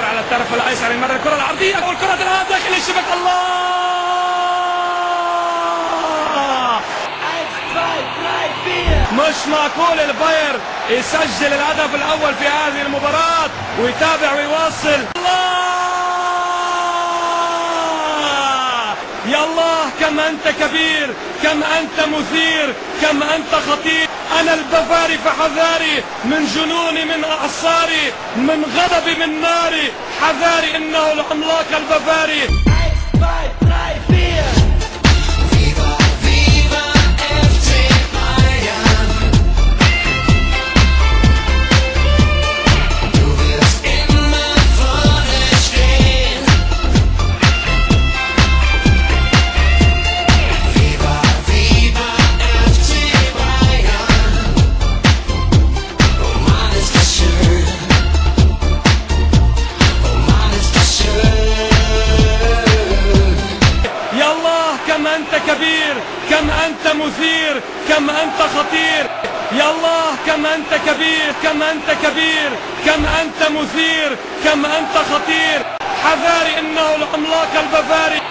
على الطرف الايسر يمر الكرة العرضية والكرة تلعب داخل الشبك. الله! مش معقول الباير يسجل الهدف الاول في هذه المباراة ويتابع ويواصل. الله! يا الله كم انت كبير، كم انت مثير، كم انت خطير. انا البافاري فحذاري من جنوني، من اعصاري، من غضبي، من ناري. حذاري انه العملاق البافاري. كم أنت كبير، كم أنت مثير، كم أنت خطير. يا الله كم أنت كبير، كم أنت كبير، كم أنت مثير، كم أنت خطير. حذاري إنه العملاق البافاري.